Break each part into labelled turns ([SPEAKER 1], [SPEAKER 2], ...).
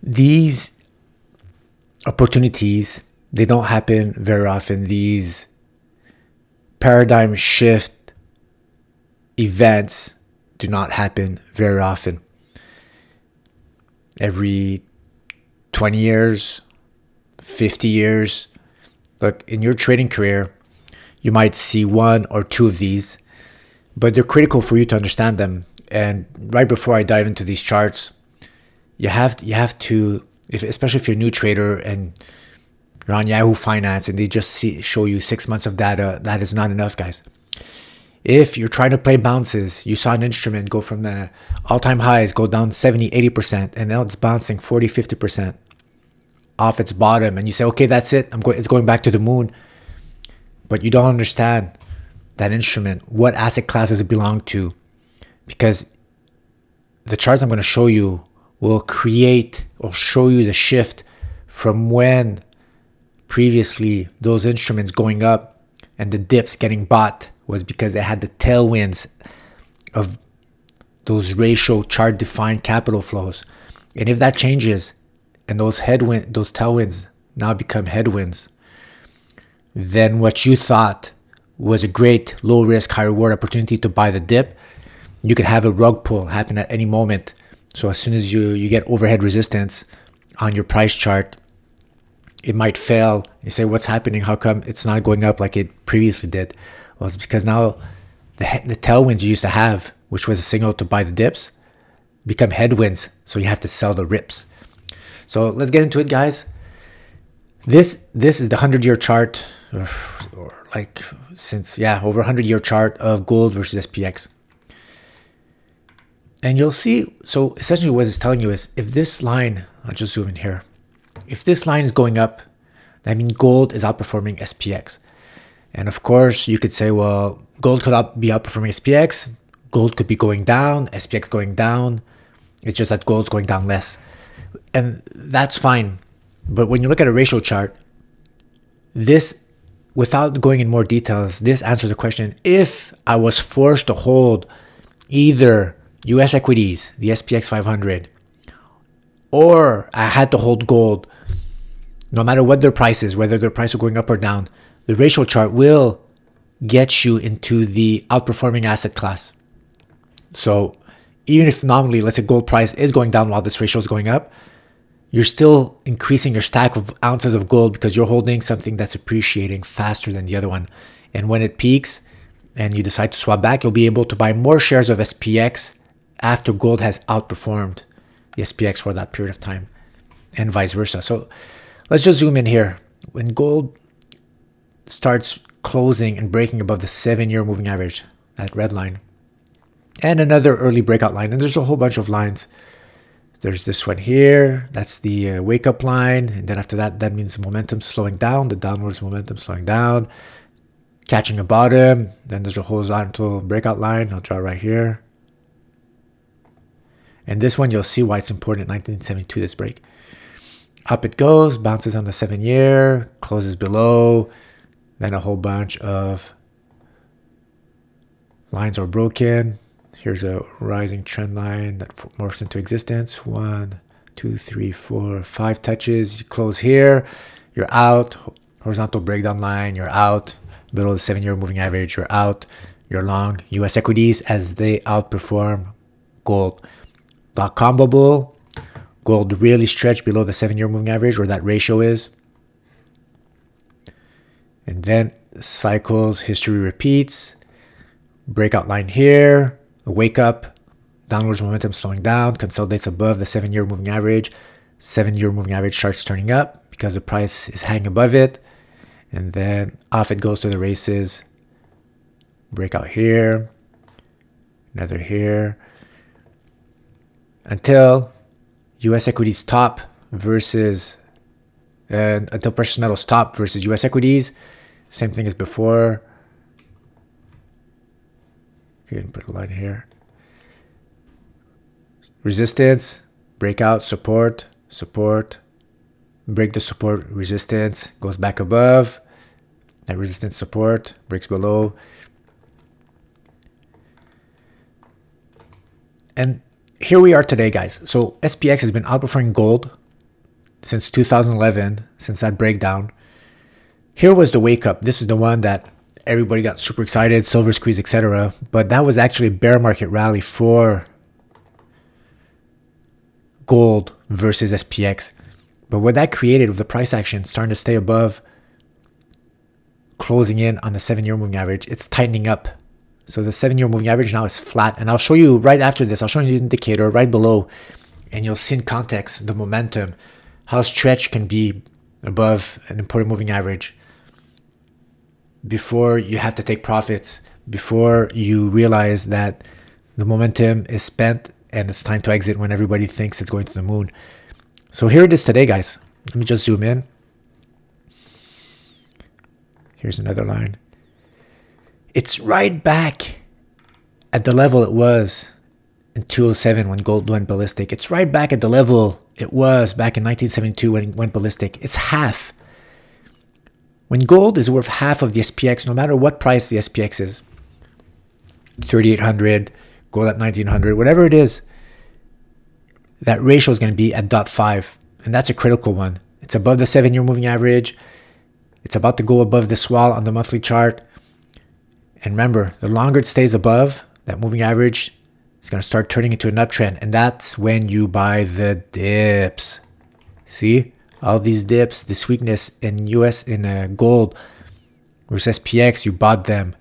[SPEAKER 1] These opportunities, they don't happen very often. These paradigm shift events do not happen very often. Every 20 years, 50 years, look, in your trading career, you might see one or two of these, but they're critical for you to understand them. And right before I dive into these charts, you have to, especially if you're a new trader and you're on Yahoo Finance and they just show you 6 months of data, that is not enough, guys. If you're trying to play bounces, you saw an instrument go from the all-time highs, go down 70, 80%, and now it's bouncing 40, 50% off its bottom, and you say, okay, that's it, it's going back to the moon. But you don't understand that instrument, what asset classes it belong to, because the charts I'm going to show you will show you the shift from when previously those instruments going up and the dips getting bought was because they had the tailwinds of those ratio chart defined capital flows. And if that changes and those tailwinds now become headwinds, then what you thought was a great low risk, high reward opportunity to buy the dip, you could have a rug pull happen at any moment. So as soon as you get overhead resistance on your price chart, it might fail. You say, what's happening? How come it's not going up like it previously did? Well, it's because now the tailwinds you used to have, which was a signal to buy the dips, become headwinds. So you have to sell the rips. So let's get into it, guys. This is the 100-year chart, or like since, over 100-year chart of gold versus SPX. And you'll see, so essentially what it's telling you is, if this line, I'll just zoom in here. If this line is going up, that means gold is outperforming SPX. And of course, you could say, well, gold could be outperforming SPX. Gold could be going down, SPX going down. It's just that gold's going down less. And that's fine. But when you look at a ratio chart, this, without going in more details, this answers the question, if I was forced to hold either US equities, the SPX 500, or I had to hold gold, no matter what their price is, whether their price is going up or down, the ratio chart will get you into the outperforming asset class. So even if nominally, let's say gold price is going down while this ratio is going up, you're still increasing your stack of ounces of gold because you're holding something that's appreciating faster than the other one. And when it peaks and you decide to swap back, you'll be able to buy more shares of SPX after gold has outperformed the SPX for that period of time, and vice versa. So let's just zoom in here. When gold starts closing and breaking above the 7-year moving average, that red line, and another early breakout line, and there's a whole bunch of lines. There's this one here, that's the wake up line, and then after that, that means momentum slowing down, the downwards momentum slowing down, catching a bottom. Then there's a horizontal breakout line, I'll draw right here. And this one, you'll see why it's important, 1972, this break. Up it goes, bounces on the 7-year, closes below, then a whole bunch of lines are broken. Here's a rising trend line that morphs into existence. 1, 2, 3, 4, 5 touches. You close here, you're out. Horizontal breakdown line, you're out. Below the 7-year moving average, you're out. You're long US equities as they outperform gold. .com bubble, gold really stretched below the 7-year moving average, where that ratio is. And then cycles, history repeats. Breakout line here, a wake up, downwards momentum slowing down, consolidates above the 7-year moving average. 7-year moving average starts turning up because the price is hanging above it. And then off it goes to the races. Breakout here, another here. Until US equities top versus, until precious metals top versus US equities. Same thing as before. Okay, put a line here. Resistance, breakout, support, break the support, resistance, goes back above. That resistance, support, breaks below. And here we are today, guys. So SPX has been outperforming gold since 2011, since that breakdown. Here was the wake up. This is the one that everybody got super excited, silver squeeze, etc. But that was actually a bear market rally for gold versus SPX. But what that created with the price action starting to stay above, closing in on the 7-year moving average, it's tightening up. So the 7-year moving average now is flat. And I'll show you right after this, I'll show you the indicator right below, and you'll see in context the momentum, how stretch can be above an important moving average before you have to take profits, before you realize that the momentum is spent and it's time to exit when everybody thinks it's going to the moon. So here it is today, guys. Let me just zoom in. Here's another line. It's right back at the level it was in 2007 when gold went ballistic. It's right back at the level it was back in 1972 when it went ballistic. It's half. When gold is worth half of the SPX, no matter what price the SPX is, 3,800, gold at 1,900, whatever it is, that ratio is going to be at 0.5. And that's a critical one. It's above the 7-year moving average. It's about to go above the swell on the monthly chart. And remember, the longer it stays above that moving average, it's going to start turning into an uptrend. And that's when you buy the dips. See? All these dips, this weakness in gold versus SPX, you bought them.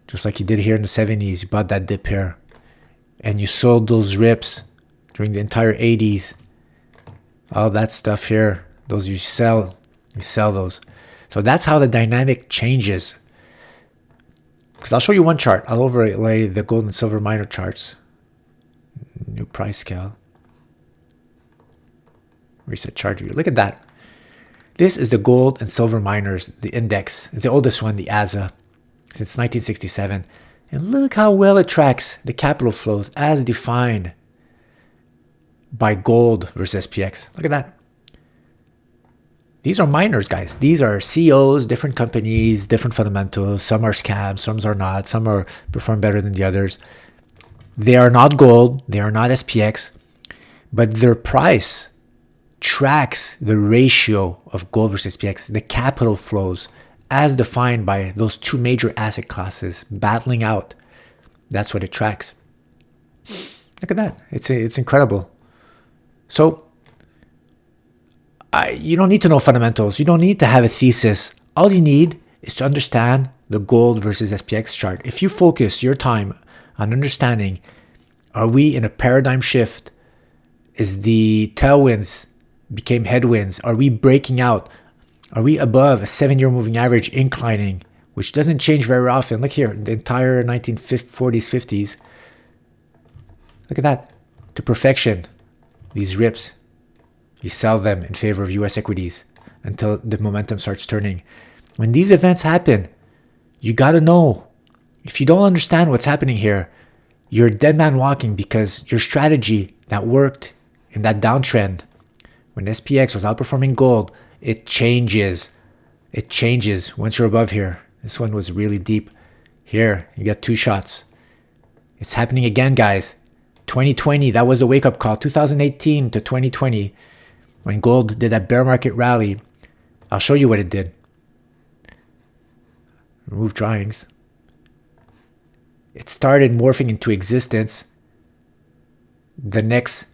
[SPEAKER 1] Just like you did here in the 70s, you bought that dip here. And you sold those rips during the entire 80s. All that stuff here, those you sell those. So that's how the dynamic changes. Because I'll show you one chart. I'll overlay the gold and silver miner charts. New price scale. Reset chart view. Look at that. This is the gold and silver miners, the index. It's the oldest one, the ASA, since 1967. And look how well it tracks the capital flows as defined by gold versus SPX. Look at that. These are miners, guys. These are CEOs, different companies, different fundamentals. Some are scams, some are not. Some are perform better than the others. They are not gold. They are not SPX. But their price tracks the ratio of gold versus SPX, the capital flows as defined by those two major asset classes battling out. That's what it tracks. Look at that. It's incredible. So you don't need to know fundamentals. You don't need to have a thesis. All you need is to understand the gold versus SPX chart. If you focus your time on understanding, are we in a paradigm shift? Is the tailwinds became headwinds? Are we breaking out? Are we above a 7-year moving average inclining, which doesn't change very often? Look here, the entire 1940s, 50s. Look at that. To perfection. These rips. You sell them in favor of US equities until the momentum starts turning. When these events happen, you got to know. If you don't understand what's happening here, you're a dead man walking, because your strategy that worked in that downtrend when SPX was outperforming gold, it changes. It changes once you're above here. This one was really deep. Here, you got 2 shots. It's happening again, guys. 2020, that was the wake-up call. 2018 to 2020, when gold did that bear market rally. I'll show you what it did. Remove drawings. It started morphing into existence the next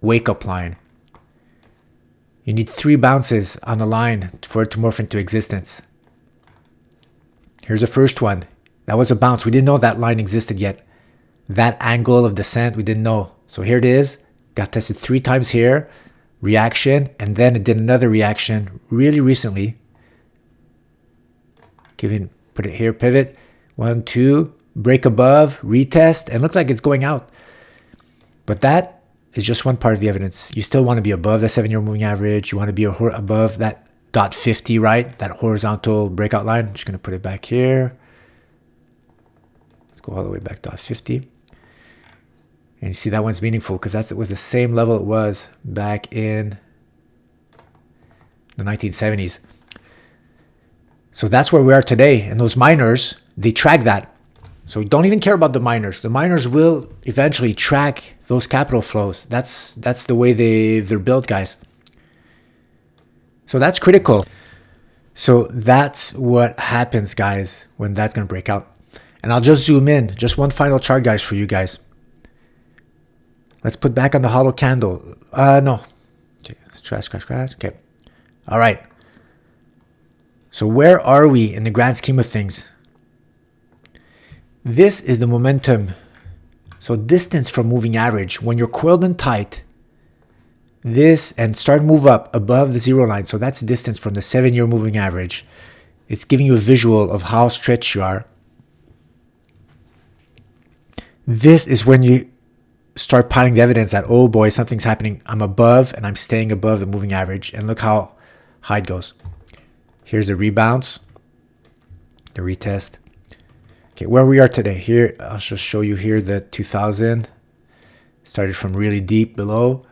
[SPEAKER 1] wake-up line. You need 3 bounces on the line for it to morph into existence. Here's the first one. That was a bounce. We didn't know that line existed yet. That angle of descent, we didn't know. So here it is. Got tested 3 times here. Reaction. And then it did another reaction really recently. Put it here, pivot. 1, 2. Break above. Retest. And looks like it's going out. But that is just one part of the evidence. You still want to be above the 7-year moving average. You want to be above that .50, right? That horizontal breakout line. I'm just going to put it back here. Let's go all the way back to .50. And you see that one's meaningful because it was the same level it was back in the 1970s. So that's where we are today. And those miners, they track that. So don't even care about the miners. The miners will eventually track those capital flows. That's the way they're built, guys. So that's critical. So that's what happens, guys, when that's going to break out. And I'll just zoom in. Just one final chart, guys, for you guys. Let's put back on the hollow candle. No. Okay, scratch. Okay. All right. So where are we in the grand scheme of things? This is the momentum. So distance from moving average. When you're coiled and tight, this and start move up above the 0 line. So that's distance from the 7-year moving average. It's giving you a visual of how stretched you are. This is when you start piling the evidence that, oh boy, something's happening. I'm above and I'm staying above the moving average. And look how high it goes. Here's the rebounds, the retest. Okay, where we are today. Here, I'll just show you here the 2000. Started from really deep below.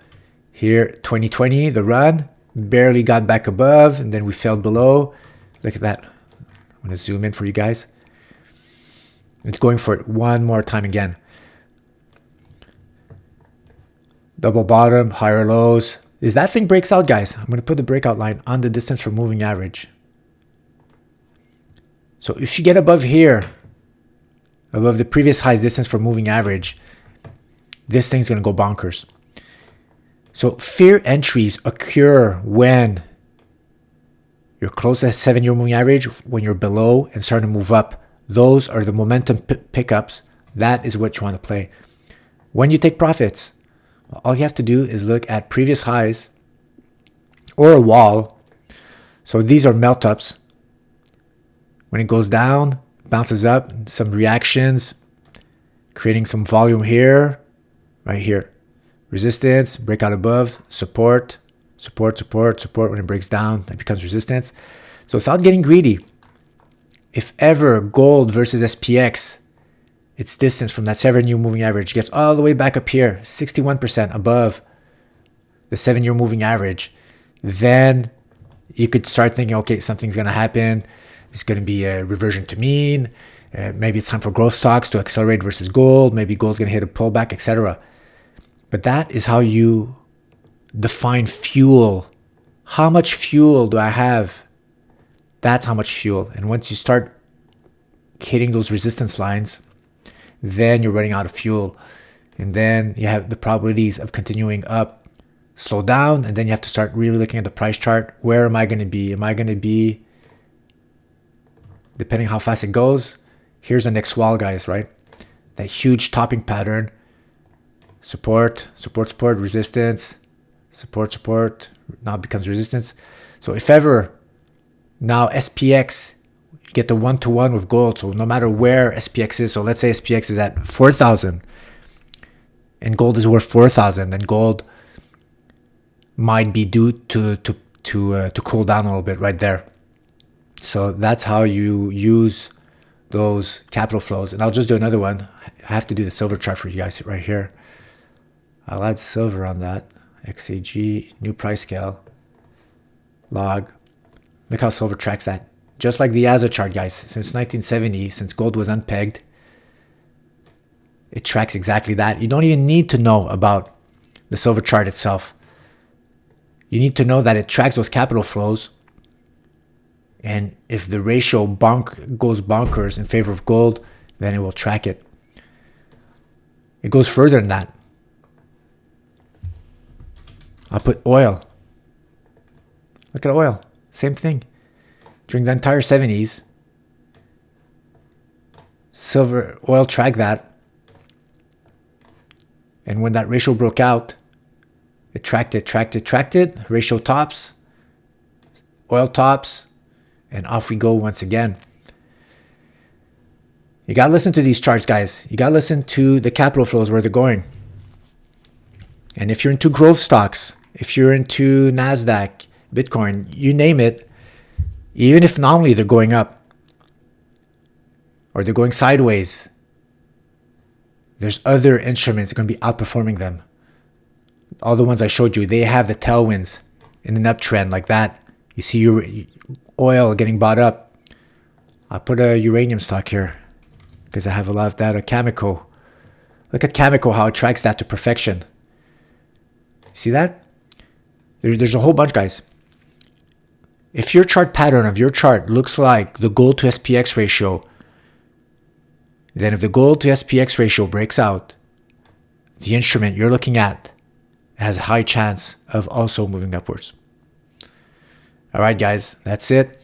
[SPEAKER 1] Here, 2020, the run. Barely got back above, and then we fell below. Look at that. I'm going to zoom in for you guys. It's going for it one more time again. Double bottom, higher lows. As that thing breaks out, guys, I'm going to put the breakout line on the distance from moving average. So if you get above here, above the previous highs distance from moving average, this thing's going to go bonkers. So fear entries occur when you're close to 7-year moving average, when you're below and starting to move up. Those are the momentum pickups. That is what you want to play. When you take profits, all you have to do is look at previous highs or a wall. So these are melt ups. When it goes down, bounces up, some reactions, creating some volume here, right here. Resistance, breakout above, support. When it breaks down, it becomes resistance. So without getting greedy, if ever gold versus SPX, its distance from that 7-year moving average gets all the way back up here, 61% above the 7-year moving average, then you could start thinking, okay, something's going to happen. It's going to be a reversion to mean. Maybe it's time for growth stocks to accelerate versus gold. Maybe gold's going to hit a pullback, etc. But that is how you define fuel. How much fuel do I have? That's how much fuel. And once you start hitting those resistance lines, then you're running out of fuel. And then you have the probabilities of continuing up slow down. And then you have to start really looking at the price chart. Where am I going to be? Am I going to be, depending how fast it goes, here's the next wall, guys, right? That huge topping pattern. Support, resistance, support, now becomes resistance. So if ever, now SPX, you get the 1-to-1 with gold. So no matter where SPX is, so let's say SPX is at 4,000 and gold is worth 4,000, then gold might be due to cool down a little bit right there. So that's how you use those capital flows. And I'll just do another one. I have to do the silver chart for you guys right here. I'll add silver on that. XAG, new price scale, log. Look how silver tracks that. Just like the ASA chart, guys. Since 1970, since gold was unpegged, it tracks exactly that. You don't even need to know about the silver chart itself. You need to know that it tracks those capital flows. And if the ratio goes bonkers in favor of gold, then it will track it. It goes further than that. I'll put oil. Look at oil. Same thing. During the entire 70s, oil tracked that. And when that ratio broke out, it tracked it. Ratio tops, oil tops, and off we go once again. You got to listen to these charts, guys. You got to listen to the capital flows, where they're going. And if you're into growth stocks, if you're into NASDAQ, Bitcoin, you name it, even if nominally they're going up or they're going sideways, there's other instruments that are going to be outperforming them. All the ones I showed you, they have the tailwinds in an uptrend like that. You see your oil getting bought up. I'll put a uranium stock here. because I have a lot of that at Cameco. Look at Cameco, how it tracks that to perfection. See that? There's a whole bunch, guys. If your chart pattern of your chart looks like the gold to SPX ratio, then if the gold to SPX ratio breaks out, the instrument you're looking at has a high chance of also moving upwards. All right, guys, that's it.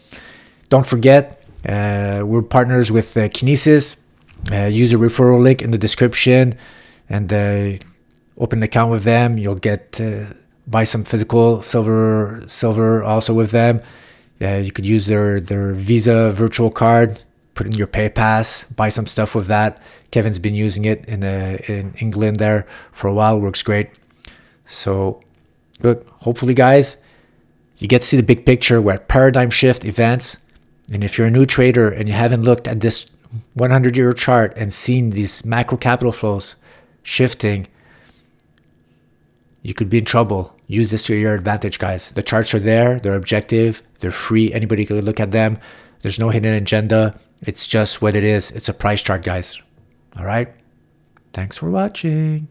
[SPEAKER 1] Don't forget, we're partners with Kinesis. Use the referral link in the description and open an account with them. You'll get buy some physical silver also with them. You could use their Visa virtual card, put in your PayPass, buy some stuff with that. Kevin's been using it in England there for a while. Works great. So look, hopefully, guys, you get to see the big picture. We're at paradigm shift events. And if you're a new trader and you haven't looked at this 100-year chart and seen these macro capital flows shifting, you could be in trouble. Use this to your advantage, guys. The charts are there. They're objective. They're free. Anybody can look at them. There's no hidden agenda. It's just what it is. It's a price chart, guys. All right. Thanks for watching.